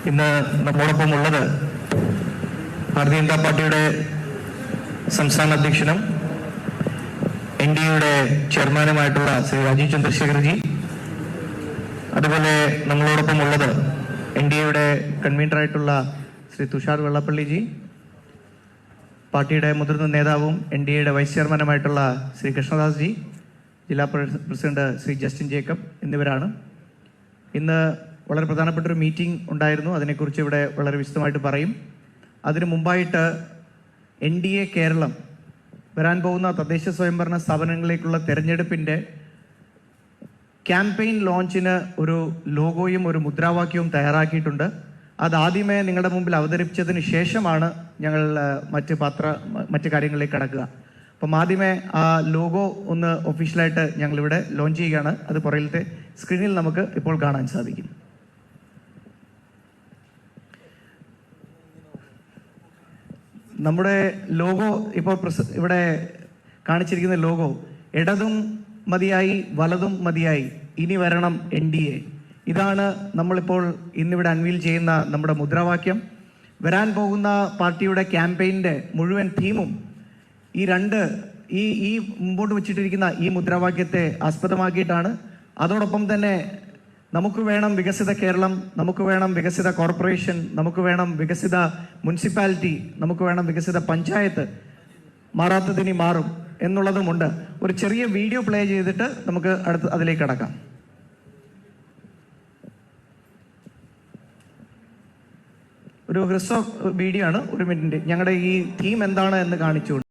ഇന്ന് നമ്മോടൊപ്പം ഉള്ളത് ഭാരതീയ ജനതാ പാർട്ടിയുടെ സംസ്ഥാന അധ്യക്ഷനും NDAയുടെ ചെയർമാനുമായിട്ടുള്ള ശ്രീ രാജീവ് ചന്ദ്രശേഖർജി, അതുപോലെ നമ്മളോടൊപ്പം ഉള്ളത് NDAയുടെ കൺവീനറായിട്ടുള്ള ശ്രീ തുഷാർ വെള്ളപ്പള്ളിജി, പാർട്ടിയുടെ മുതിർന്ന നേതാവും NDAയുടെ വൈസ് ചെയർമാനുമായിട്ടുള്ള ശ്രീ കൃഷ്ണദാസ് ജി, ജില്ലാ പ്രസിഡന്റ് ശ്രീ ജസ്റ്റിൻ ജേക്കബ് എന്നിവരാണ്. ഇന്ന് വളരെ പ്രധാനപ്പെട്ടൊരു മീറ്റിംഗ് ഉണ്ടായിരുന്നു. അതിനെക്കുറിച്ച് ഇവിടെ വളരെ വിശദമായിട്ട് പറയും. അതിനു മുമ്പായിട്ട് NDA കേരളം വരാൻ പോകുന്ന തദ്ദേശ സ്വയംഭരണ സ്ഥാപനങ്ങളിലേക്കുള്ള തെരഞ്ഞെടുപ്പിൻ്റെ ക്യാമ്പയിൻ ലോഞ്ചിന് ഒരു ലോഗോയും ഒരു മുദ്രാവാക്യവും തയ്യാറാക്കിയിട്ടുണ്ട്. അതാദ്യമേ നിങ്ങളുടെ മുമ്പിൽ അവതരിപ്പിച്ചതിന് ശേഷമാണ് ഞങ്ങൾ മറ്റ് കാര്യങ്ങളിലേക്ക് കടക്കുക. അപ്പം ആദ്യമേ ആ ലോഗോ ഒന്ന് ഒഫീഷ്യലായിട്ട് ഞങ്ങളിവിടെ ലോഞ്ച് ചെയ്യുകയാണ്. അത് പുറകിലത്തെ സ്ക്രീനിൽ നമുക്ക് ഇപ്പോൾ കാണാൻ സാധിക്കും. നമ്മുടെ ലോഗോ ഇപ്പോൾ ഇവിടെ കാണിച്ചിരിക്കുന്ന ലോഗോ ഇടതും മതിയായി വലതും മതിയായി ഇനി വരണം NDA. ഇതാണ് നമ്മളിപ്പോൾ ഇന്നിവിടെ അൺവീൽ ചെയ്യുന്ന നമ്മുടെ മുദ്രാവാക്യം. വരാൻ പോകുന്ന പാർട്ടിയുടെ ക്യാമ്പയിൻ്റെ മുഴുവൻ തീമും ഈ മുമ്പോട്ട് വെച്ചിട്ടിരിക്കുന്ന ഈ മുദ്രാവാക്യത്തെ ആസ്പദമാക്കിയിട്ടാണ്. അതോടൊപ്പം തന്നെ നമുക്ക് വേണം വികസിത കേരളം, നമുക്ക് വേണം വികസിത കോർപ്പറേഷൻ, നമുക്ക് വേണം വികസിത മുനിസിപ്പാലിറ്റി, നമുക്ക് വേണം വികസിത പഞ്ചായത്ത്, മാറാത്തതിനി മാറും എന്നുള്ളതുമുണ്ട്. ഒരു ചെറിയ വീഡിയോ പ്ലേ ചെയ്തിട്ട് നമുക്ക് അതിലേക്ക് കടക്കാം. ഒരു ഹ്രസ്വ വീഡിയോ ആണ്, 1 മിനിറ്റ്. ഞങ്ങളുടെ ഈ തീം എന്താണ് എന്ന് കാണിച്ചുകൊണ്ട്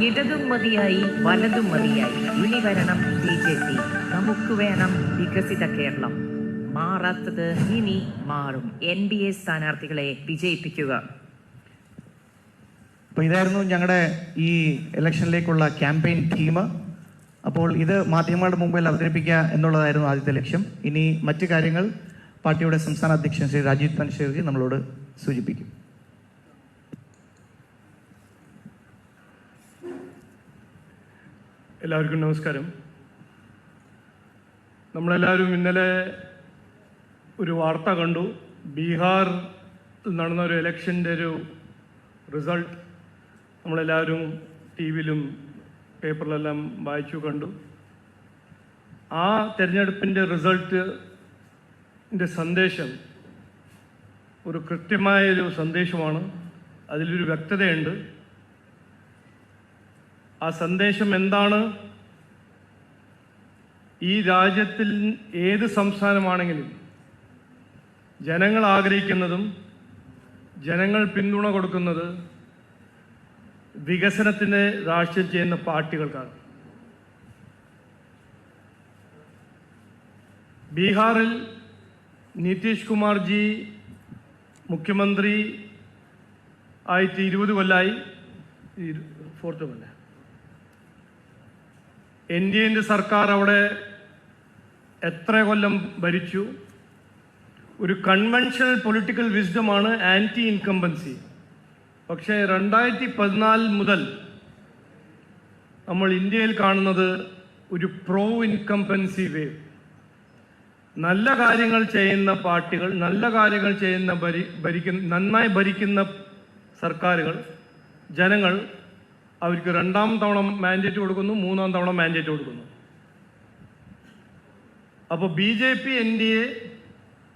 ഇടതും മതിയായി വലതും മതിയായി ഇനി വരണം BJP. നമുക്ക് വേണം വികസിത കേരളം, മാറാത്തത് ഇനി മാറും. NDA സ്ഥാനാർത്ഥികളെ വിജയിപ്പിക്കുക. അപ്പോൾ ഇതായിരുന്നു ഞങ്ങളുടെ ഈ ഇലക്ഷനിലേക്കുള്ള ക്യാമ്പയിൻ തീം. അപ്പോൾ ഇത് മാധ്യമങ്ങളുടെ മുമ്പിൽ അവതരിപ്പിക്കുക എന്നുള്ളതായിരുന്നു ആദ്യത്തെ ലക്ഷ്യം. ഇനി മറ്റു കാര്യങ്ങൾ പാർട്ടിയുടെ സംസ്ഥാന അധ്യക്ഷൻ ശ്രീ രാജീവ് ചന്ദ്രശേഖർജി നമ്മളോട് സൂചിപ്പിക്കും. എല്ലാവർക്കും നമസ്കാരം. നമ്മളെല്ലാവരും ഇന്നലെ ഒരു വാർത്ത കണ്ടു. ബീഹാറിൽ നടന്ന ഒരു ഇലക്ഷൻ്റെ ഒരു റിസൾട്ട് നമ്മളെല്ലാവരും TV-ലും പേപ്പറിലെല്ലാം വായിച്ചു കണ്ടു. ആ തെരഞ്ഞെടുപ്പിൻ്റെ റിസൾട്ടിൻ്റെ സന്ദേശം ഒരു കൃത്യമായൊരു സന്ദേശമാണ്. അതിലൊരു വ്യക്തതയുണ്ട്. ആ സന്ദേശം എന്താണ്? ഈ രാജ്യത്തിൽ ഏത് സംസ്ഥാനമാണെങ്കിലും ജനങ്ങൾ ആഗ്രഹിക്കുന്നതും ജനങ്ങൾ പിന്തുണ കൊടുക്കുന്നത് വികസനത്തിന് രാഷ്ട്രീയം ചെയ്യുന്ന പാർട്ടികൾക്കാണ്. ബീഹാറിൽ നിതീഷ് കുമാർജി മുഖ്യമന്ത്രി ആയിട്ട് 20 കൊല്ലമായി, 4th കൊല്ലം. NDAൻ്റെ സർക്കാർ അവിടെ എത്ര കൊല്ലം ഭരിച്ചു? ഒരു കൺവെൻഷണൽ പൊളിറ്റിക്കൽ വിസ്ഡമാണ് ആൻറ്റി ഇൻകംബൻസി. പക്ഷേ 2014 മുതൽ നമ്മൾ ഇന്ത്യയിൽ കാണുന്നത് ഒരു പ്രോ ഇൻകംബൻസി വേവ്. നല്ല കാര്യങ്ങൾ ചെയ്യുന്ന പാർട്ടികൾ, നല്ല കാര്യങ്ങൾ ചെയ്യുന്ന നന്നായി ഭരിക്കുന്ന സർക്കാരുകൾ, ജനങ്ങൾ അവർക്ക് 2ാം തവണ മാൻഡേറ്റ് കൊടുക്കുന്നു, 3ാം തവണ മാൻഡേറ്റ് കൊടുക്കുന്നു. അപ്പോൾ BJP NDA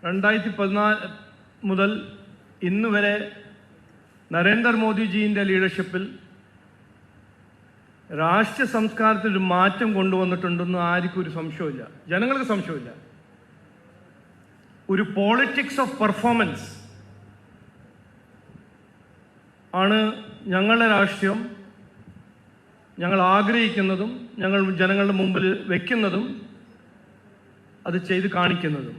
2014 മുതൽ ഇന്ന് വരെ നരേന്ദ്രമോദിജീൻ്റെ ലീഡർഷിപ്പിൽ രാഷ്ട്രീയ സംസ്കാരത്തിൽ ഒരു മാറ്റം കൊണ്ടുവന്നിട്ടുണ്ടെന്ന് ആർക്കും ഒരു സംശയമില്ല, ജനങ്ങൾക്ക് സംശയമില്ല. ഒരു പോളിറ്റിക്സ് ഓഫ് പെർഫോമൻസ് ആണ് ഞങ്ങളുടെ രാഷ്ട്രീയം. ഞങ്ങൾ ആഗ്രഹിക്കുന്നതും ഞങ്ങൾ ജനങ്ങളുടെ മുമ്പിൽ വയ്ക്കുന്നതും അത് ചെയ്ത് കാണിക്കുന്നതും.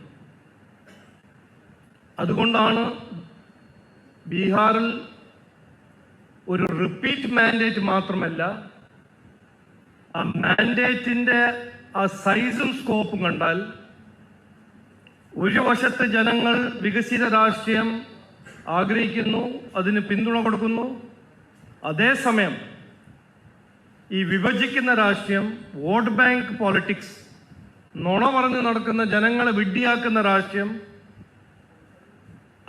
അതുകൊണ്ടാണ് ബീഹാറിൽ ഒരു റിപ്പീറ്റ് മാൻഡേറ്റ് മാത്രമല്ല, ആ മാൻഡേറ്റിൻ്റെ ആ സൈസും സ്കോപ്പും കണ്ടാൽ ഒരു വശത്ത് ജനങ്ങൾ വികസിത രാഷ്ട്രീയം ആഗ്രഹിക്കുന്നു, അതിന് പിന്തുണ കൊടുക്കുന്നു. അതേസമയം ഈ വിഭജിക്കുന്ന രാഷ്ട്രീയം, വോട്ട് ബാങ്ക് പോളിറ്റിക്സ്, നുണ പറഞ്ഞ് നടക്കുന്ന ജനങ്ങളെ വിഡ്ഢിയാക്കുന്ന രാഷ്ട്രീയം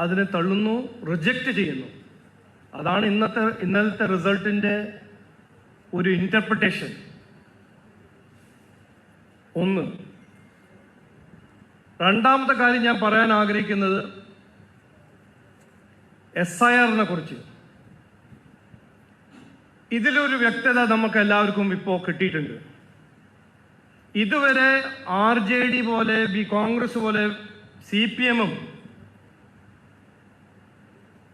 അതിനെ തള്ളുന്നു, റിജക്റ്റ് ചെയ്യുന്നു. അതാണ് ഇന്നലത്തെ റിസൾട്ടിൻ്റെ ഒരു ഇൻ്റർപ്രിട്ടേഷൻ. ഒന്ന്. രണ്ടാമത്തെ കാര്യം ഞാൻ പറയാൻ ആഗ്രഹിക്കുന്നത് SIRനെ കുറിച്ച്. ഇതിലൊരു വ്യക്തത നമുക്ക് എല്ലാവർക്കും ഇപ്പോൾ കിട്ടിയിട്ടുണ്ട്. ഇതുവരെ RJD പോലെ കോൺഗ്രസ് പോലെ CPM-ഉം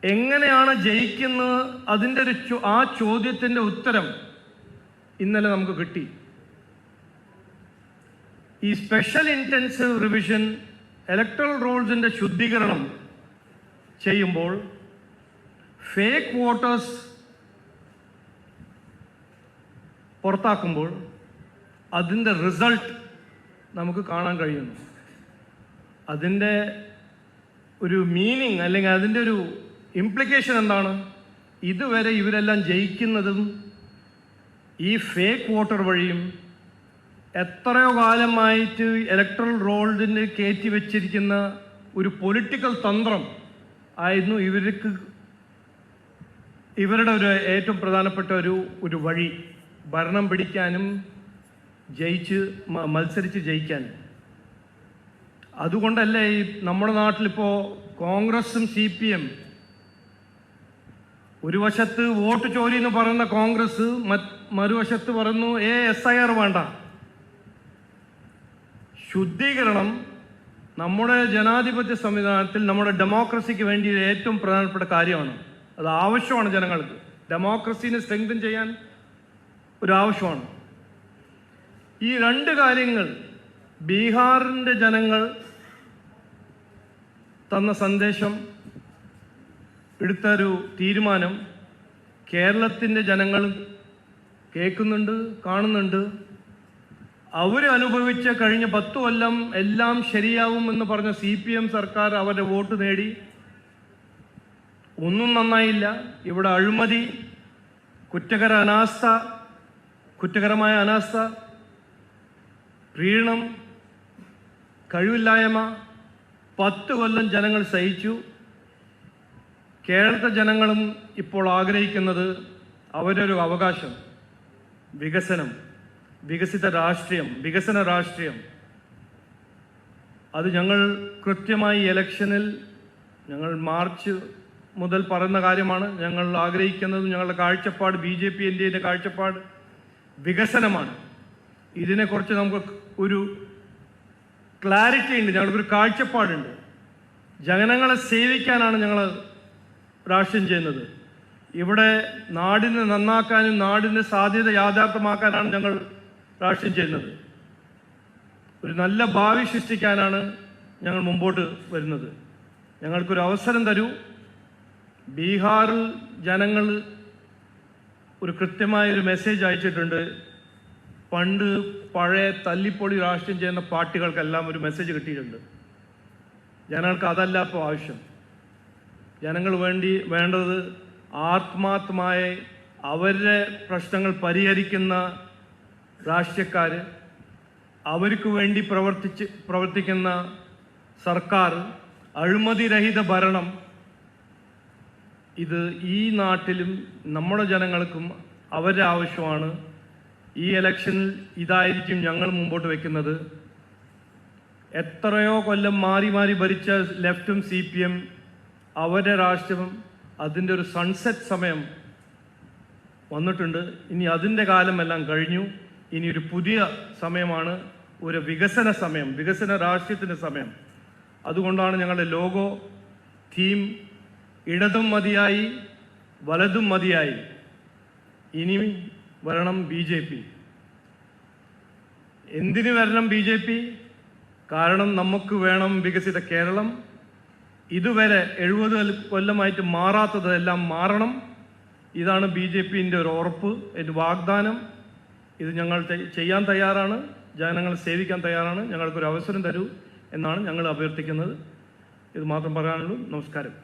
എങ്ങനെയാണ് ജയിക്കുന്നത് അതിൻ്റെ ആ ചോദ്യത്തിൻ്റെ ഉത്തരം ഇന്നലെ നമുക്ക് കിട്ടി. ഈ സ്പെഷ്യൽ ഇൻറ്റൻസീവ് റിവിഷൻ ഇലക്ട്രൽ റോൾസിൻ്റെ ശുദ്ധീകരണം ചെയ്യുമ്പോൾ ഫേക്ക് വോട്ടേഴ്സ് പുറത്താക്കുമ്പോൾ അതിൻ്റെ റിസൾട്ട് നമുക്ക് കാണാൻ കഴിയുന്നു. അതിൻ്റെ ഒരു മീനിങ് അല്ലെങ്കിൽ അതിൻ്റെ ഒരു ഇംപ്ലിക്കേഷൻ എന്താണ്? ഇതുവരെ ഇവരെല്ലാം ജയിക്കുന്നതും ഈ ഫേക്ക് വോട്ടർ വഴിയും എത്രയോ കാലമായിട്ട് ഇലക്ട്രൽ റോളിന് കയറ്റി വെച്ചിരിക്കുന്ന ഒരു പൊളിറ്റിക്കൽ തന്ത്രം ആയിരുന്നു ഇവരുടെ ഒരു ഏറ്റവും പ്രധാനപ്പെട്ട ഒരു വഴി, ഭരണം പിടിക്കാനും മത്സരിച്ച് ജയിക്കാനും. അതുകൊണ്ടല്ലേ ഈ നമ്മുടെ നാട്ടിലിപ്പോൾ കോൺഗ്രസും CPM ഒരു വശത്ത് വോട്ട് ചോരി എന്ന് പറയുന്ന കോൺഗ്രസ് മറുവശത്ത് പറയുന്നു SIR വേണ്ട. ശുദ്ധീകരണം നമ്മുടെ ജനാധിപത്യ സംവിധാനത്തിൽ, നമ്മുടെ ഡെമോക്രസിക്ക് വേണ്ടി ഏറ്റവും പ്രധാനപ്പെട്ട കാര്യമാണ്. അത് ആവശ്യമാണ് ജനങ്ങൾക്ക്. ഡെമോക്രസിനെ സ്ട്രെങ്തൻ ചെയ്യാൻ ഒരു ആവശ്യമാണ്. ഈ രണ്ട് കാര്യങ്ങൾ ബീഹാറിൻ്റെ ജനങ്ങൾ തന്ന സന്ദേശം, എടുത്തൊരു തീരുമാനം കേരളത്തിൻ്റെ ജനങ്ങൾ കേൾക്കുന്നുണ്ട്, കാണുന്നുണ്ട്. അവരനുഭവിച്ച കഴിഞ്ഞ 10 കൊല്ലം എല്ലാം ശരിയാവും എന്ന് പറഞ്ഞ CPM സർക്കാർ അവരുടെ വോട്ട് നേടി. ഒന്നും നന്നായില്ല. ഇവിടെ അഴിമതി, കുറ്റകരമായ അനാസ്ഥ, പ്രീണനം, കഴിവില്ലായ്മ 10 കൊല്ലം ജനങ്ങൾ സഹിച്ചു. കേരളത്തെ ജനങ്ങളും ഇപ്പോൾ ആഗ്രഹിക്കുന്നത് അവരൊരു അവകാശം, വികസനം, വികസിത രാഷ്ട്രീയം, വികസന രാഷ്ട്രീയം. അത് ഞങ്ങൾ കൃത്യമായി ഇലക്ഷനിൽ ഞങ്ങൾ മാർച്ച് മുതൽ പറയുന്ന കാര്യമാണ്. ഞങ്ങൾ ആഗ്രഹിക്കുന്നതും ഞങ്ങളുടെ കാഴ്ചപ്പാട്, BJP ഇന്ത്യയുടെ കാഴ്ചപ്പാട് വികസനമാണ്. ഇതിനെക്കുറിച്ച് നമുക്ക് ഒരു ക്ലാരിറ്റി ഉണ്ട്, ഞങ്ങൾക്കൊരു കാഴ്ചപ്പാടുണ്ട്. ജനങ്ങളെ സേവിക്കാനാണ് ഞങ്ങൾ രാഷ്ട്രീയം ചെയ്യുന്നത്. ഇവിടെ നാടിനെ നന്നാക്കാനും നാടിൻ്റെ സാധ്യത യാഥാർത്ഥ്യമാക്കാനാണ് ഞങ്ങൾ രാഷ്ട്രീയം ചെയ്യുന്നത്. ഒരു നല്ല ഭാവി സൃഷ്ടിക്കാനാണ് ഞങ്ങൾ മുമ്പോട്ട് വരുന്നത്. ഞങ്ങൾക്കൊരു അവസരം തരൂ. ബീഹാറിൽ ജനങ്ങൾ ഒരു കൃത്യമായൊരു മെസ്സേജ് അയച്ചിട്ടുണ്ട്. പണ്ട് പഴയ തല്ലിപ്പൊളി രാഷ്ട്രീയം ചെയ്യുന്ന പാർട്ടികൾക്കെല്ലാം ഒരു മെസ്സേജ് കിട്ടിയിട്ടുണ്ട്. ജനങ്ങൾക്ക് അതല്ല ഇപ്പോൾ ആവശ്യം. ജനങ്ങൾ വേണ്ടത് ആത്മാർത്ഥമായി അവരുടെ പ്രശ്നങ്ങൾ പരിഹരിക്കുന്ന രാഷ്ട്രീയക്കാർ, അവർക്ക് വേണ്ടി പ്രവർത്തിക്കുന്ന സർക്കാർ, അഴിമതിരഹിത ഭരണം. ഇത് ഈ നാട്ടിലും നമ്മുടെ ജനങ്ങൾക്കും അവരുടെ ആവശ്യമാണ്. ഈ ഇലക്ഷനിൽ ഇതായിരിക്കും ഞങ്ങൾ മുമ്പോട്ട് വയ്ക്കുന്നത്. എത്രയോ കൊല്ലം മാറി മാറി ഭരിച്ച ലെഫ്റ്റും CPM അവരുടെ രാഷ്ട്രീയം, അതിൻ്റെ ഒരു സൺസെറ്റ് സമയം വന്നിട്ടുണ്ട്. ഇനി അതിൻ്റെ കാലമെല്ലാം കഴിഞ്ഞു. ഇനി ഒരു പുതിയ സമയമാണ്, ഒരു വികസന സമയം, വികസന രാഷ്ട്രീയത്തിൻ്റെ സമയം. അതുകൊണ്ടാണ് ഞങ്ങളുടെ ലോഗോ, തീം ഇടതും മതിയായി വലതും മതിയായി. ഇനി വരണം BJP. എന്തിന് വരണം BJP? കാരണം നമുക്ക് വേണം വികസിത കേരളം. ഇതുവരെ 70 കൊല്ലമായിട്ട് മാറാത്തതെല്ലാം മാറണം. ഇതാണ് BJPൻ്റെ ഒരു ഉറപ്പ്, ഒരു വാഗ്ദാനം. ഇത് ഞങ്ങൾ ചെയ്യാൻ തയ്യാറാണ്, ജനങ്ങളെ സേവിക്കാൻ തയ്യാറാണ്. ഞങ്ങൾക്കൊരു അവസരം തരൂ എന്നാണ് ഞങ്ങൾ അഭ്യർത്ഥിക്കുന്നത്. ഇത് മാത്രം പറയാനുള്ളൂ. നമസ്കാരം.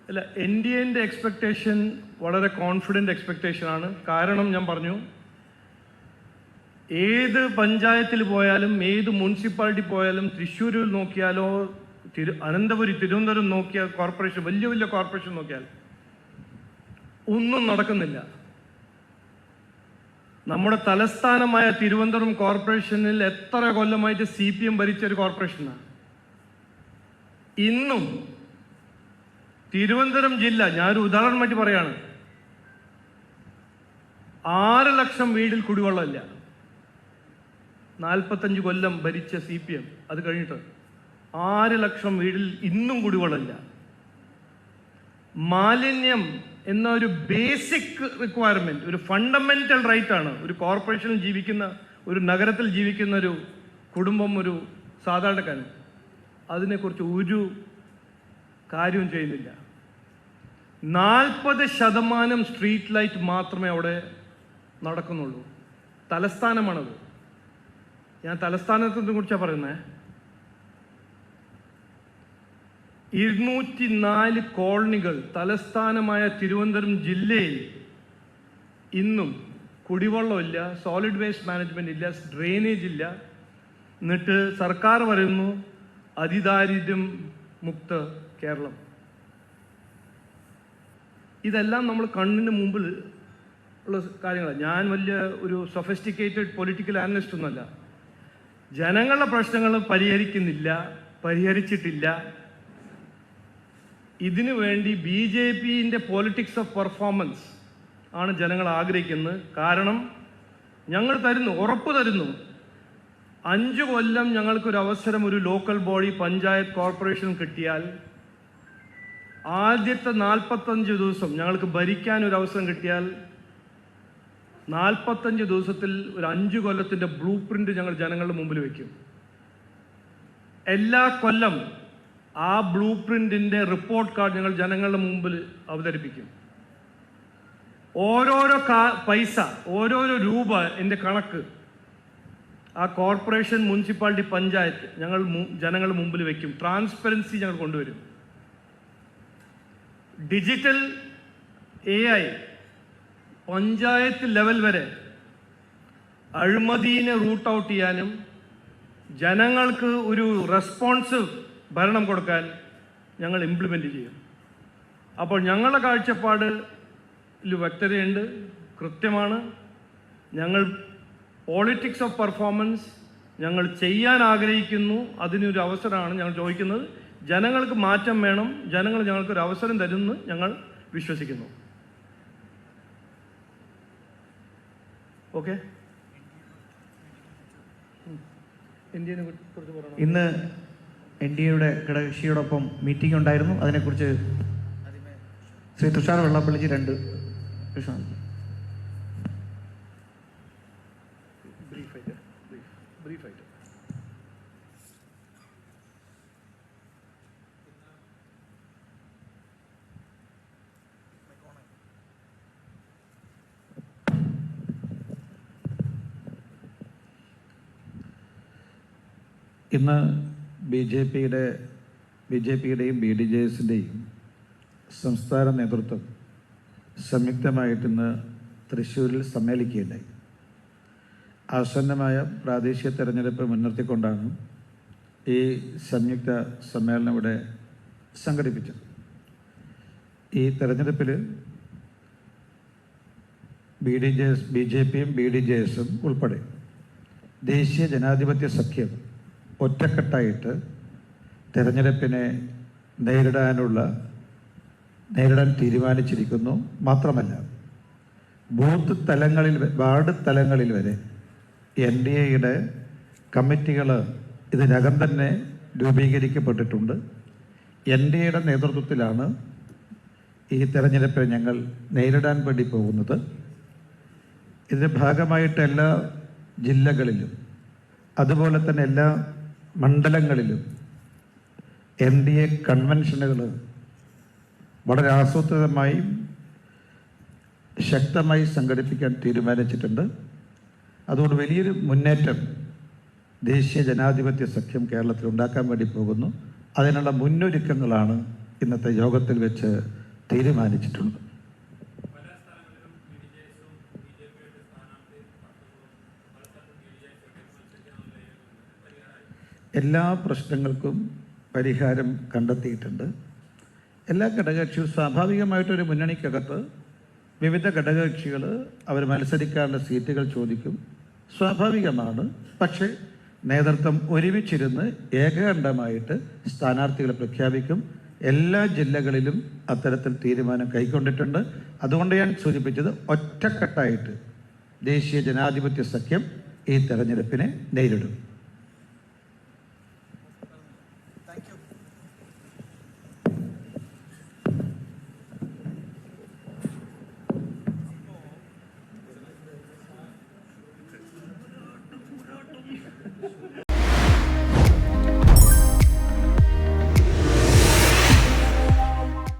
അല്ല, NDAൻ്റെ എക്സ്പെക്റ്റേഷൻ വളരെ കോൺഫിഡൻറ്റ് എക്സ്പെക്റ്റേഷനാണ്. കാരണം ഞാൻ പറഞ്ഞു, ഏത് പഞ്ചായത്തിൽ പോയാലും ഏത് മുനിസിപ്പാലിറ്റി പോയാലും തൃശ്ശൂരിൽ നോക്കിയാലോ അനന്തപുരി തിരുവനന്തപുരം നോക്കിയാൽ കോർപ്പറേഷൻ വലിയ വലിയ കോർപ്പറേഷൻ നോക്കിയാൽ ഒന്നും നടക്കുന്നില്ല. നമ്മുടെ തലസ്ഥാനമായ തിരുവനന്തപുരം കോർപ്പറേഷനിൽ എത്ര കൊല്ലമായിട്ട് CPM ഭരിച്ച ഒരു കോർപ്പറേഷനാണ്. ഇന്നും തിരുവനന്തപുരം ജില്ല, ഞാനൊരു ഉദാഹരണമായിട്ട് പറയാണ്, 6 ലക്ഷം വീടിൽ കുടിവെള്ളമില്ല. 45 കൊല്ലം ഭരിച്ച CPM, അത് കഴിഞ്ഞിട്ട് 6 ലക്ഷം വീടിൽ ഇന്നും കുടിവെള്ളമില്ല. മാലിന്യം എന്ന ഒരു ബേസിക് റിക്വയർമെന്റ്, ഒരു ഫണ്ടമെന്റൽ റൈറ്റ് ആണ്. ഒരു കോർപ്പറേഷനിൽ ജീവിക്കുന്ന, ഒരു നഗരത്തിൽ ജീവിക്കുന്ന ഒരു കുടുംബം, ഒരു സാധാരണക്കാരൻ അതിനെക്കുറിച്ച് ഒരു കാര്യവും ചെയ്യുന്നില്ല. 40% സ്ട്രീറ്റ് ലൈറ്റ് മാത്രമേ അവിടെ നടക്കുന്നുള്ളൂ. തലസ്ഥാനമാണത്. ഞാൻ തലസ്ഥാനത്തിനെ കുറിച്ചാണ് പറയുന്നത്. 204 കോളനികൾ തലസ്ഥാനമായ തിരുവനന്തപുരം ജില്ലയിൽ ഇന്നും കുടിവെള്ളമില്ല, സോളിഡ് വേസ്റ്റ് മാനേജ്മെന്റ് ഇല്ല, ഡ്രെയിനേജ് ഇല്ല. എന്നിട്ട് സർക്കാർ പറയുന്നു അതിദാരിദ്ര്യം മുക്ത കേരളം. ഇതെല്ലാം നമ്മൾ കണ്ണിന് മുമ്പിൽ ഉള്ള കാര്യങ്ങളാണ്. ഞാൻ വലിയ ഒരു സൊഫിസ്റ്റിക്കേറ്റഡ് പൊളിറ്റിക്കൽ ആനലിസ്റ്റ് ഒന്നുമല്ല. ജനങ്ങളുടെ പ്രശ്നങ്ങൾ പരിഹരിച്ചിട്ടില്ല. ഇതിനു വേണ്ടി BJPൻ്റെ പൊളിറ്റിക്സ് ഓഫ് പെർഫോമൻസ് ആണ് ജനങ്ങൾ ആഗ്രഹിക്കുന്നത്. കാരണം ഞങ്ങൾ ഉറപ്പ് തരുന്നു, 5 കൊല്ലം ഞങ്ങൾക്കൊരു അവസരം ഒരു ലോക്കൽ ബോഡി, പഞ്ചായത്ത്, കോർപ്പറേഷൻ കിട്ടിയാൽ ആദ്യത്തെ 45 ദിവസം ഞങ്ങൾക്ക് ഭരിക്കാൻ ഒരു അവസരം കിട്ടിയാൽ 45 ദിവസത്തിൽ ഒരു 5 കൊല്ലത്തിൻ്റെ ബ്ലൂ പ്രിന്റ് ഞങ്ങൾ ജനങ്ങളുടെ മുമ്പിൽ വയ്ക്കും. എല്ലാ കൊല്ലം ആ ബ്ലൂ പ്രിന്റിൻ്റെ റിപ്പോർട്ട് കാർഡ് ഞങ്ങൾ ജനങ്ങളുടെ മുമ്പിൽ അവതരിപ്പിക്കും. ഓരോരോ പൈസ, ഓരോരോ രൂപ എൻ്റെ കണക്ക് ആ കോർപ്പറേഷൻ, മുനിസിപ്പാലിറ്റി, പഞ്ചായത്ത് ഞങ്ങൾ ജനങ്ങളുടെ മുമ്പിൽ വയ്ക്കും. ട്രാൻസ്പെറൻസി ഞങ്ങൾ കൊണ്ടുവരും. ഡിജിറ്റൽ AI പഞ്ചായത്ത് ലെവൽ വരെ അഴിമതിനെ റൂട്ട് ഔട്ട് ചെയ്യാനും ജനങ്ങൾക്ക് ഒരു റെസ്പോൺസീവ് ഭരണം കൊടുക്കാൻ ഞങ്ങൾ ഇംപ്ലിമെൻ്റ് ചെയ്യും. അപ്പോൾ ഞങ്ങളുടെ കാഴ്ചപ്പാടിൽ വ്യക്തതയുണ്ട്, കൃത്യമാണ്. ഞങ്ങൾ പൊളിറ്റിക്സ് ഓഫ് പെർഫോമൻസ് ഞങ്ങൾ ചെയ്യാൻ ആഗ്രഹിക്കുന്നു. അതിനൊരു അവസരമാണ് ഞങ്ങൾ ചോദിക്കുന്നത്. ജനങ്ങൾക്ക് മാറ്റം വേണം. ജനങ്ങൾ ഞങ്ങൾക്കൊരു അവസരം തരുമെന്ന് ഞങ്ങൾ വിശ്വസിക്കുന്നു. ഓക്കെ, ഇന്ത്യനെ കുറിച്ച് പറയണം. ഇന്ന് NDAയുടെ ഘടകകക്ഷിയോടൊപ്പം മീറ്റിംഗ് ഉണ്ടായിരുന്നു. അതിനെക്കുറിച്ച് ശ്രീ തുഷാർ വെള്ളാപ്പള്ളിജി 2 വിഷയം ബ്രീഫായിട്ട് ഇന്ന് BJPയുടെയും BDJSൻ്റെയും സംസ്ഥാന നേതൃത്വം സംയുക്തമായിട്ടിന്ന് തൃശ്ശൂരിൽ സമ്മേളിക്കുകയുണ്ടായി. ആസന്നമായ പ്രാദേശിക തെരഞ്ഞെടുപ്പ് മുൻനിർത്തിക്കൊണ്ടാണ് ഈ സംയുക്ത സമ്മേളനം ഇവിടെ സംഘടിപ്പിച്ചത്. ഈ തെരഞ്ഞെടുപ്പിൽ BJPയും BDJSും ഉൾപ്പെടെ ദേശീയ ജനാധിപത്യ സഖ്യം ഒറ്റക്കെട്ടായിട്ട് തെരഞ്ഞെടുപ്പിനെ നേരിടാൻ തീരുമാനിച്ചിരിക്കുന്നു. മാത്രമല്ല, ബൂത്ത് തലങ്ങളിൽ, വാർഡ് തലങ്ങളിൽ വരെ NDAയുടെ കമ്മിറ്റികൾ ഇതിനകം തന്നെ രൂപീകരിക്കപ്പെട്ടിട്ടുണ്ട്. NDAയുടെ നേതൃത്വത്തിലാണ് ഈ തെരഞ്ഞെടുപ്പിൽ ഞങ്ങൾ നേരിടാൻ വേണ്ടി പോകുന്നത്. ഇതിൻ്റെ ഭാഗമായിട്ട് എല്ലാ ജില്ലകളിലും അതുപോലെ തന്നെ എല്ലാ മണ്ഡലങ്ങളിലും NDA കൺവെൻഷനുകൾ വളരെ ആസൂത്രിതമായും ശക്തമായി സംഘടിപ്പിക്കാൻ തീരുമാനിച്ചിട്ടുണ്ട്. അതുകൊണ്ട് വലിയൊരു മുന്നേറ്റം ദേശീയ ജനാധിപത്യ സഖ്യം കേരളത്തിൽ ഉണ്ടാക്കാൻ വേണ്ടി പോകുന്നു. അതിനുള്ള മുന്നൊരുക്കങ്ങളാണ് ഇന്നത്തെ യോഗത്തിൽ വെച്ച് തീരുമാനിച്ചിട്ടുള്ളത്. എല്ലാ പ്രശ്നങ്ങൾക്കും പരിഹാരം കണ്ടെത്തിയിട്ടുണ്ട്. എല്ലാ ഘടകകക്ഷിയും സ്വാഭാവികമായിട്ടൊരു മുന്നണിക്കകത്ത് വിവിധ ഘടകകക്ഷികൾ അവർ മത്സരിക്കാനുള്ള സീറ്റുകൾ ചോദിക്കും, സ്വാഭാവികമാണ്. പക്ഷേ നേതൃത്വം ഒരുമിച്ചിരുന്ന് ഏകകണ്ഠമായിട്ട് സ്ഥാനാർത്ഥികളെ പ്രഖ്യാപിക്കും. എല്ലാ ജില്ലകളിലും അത്തരത്തിൽ തീരുമാനം കൈക്കൊണ്ടിട്ടുണ്ട്. അതുകൊണ്ട് ഞാൻ സൂചിപ്പിച്ചത് ഒറ്റക്കെട്ടായിട്ട് ദേശീയ ജനാധിപത്യ സഖ്യം ഈ തെരഞ്ഞെടുപ്പിനെ നേരിടും.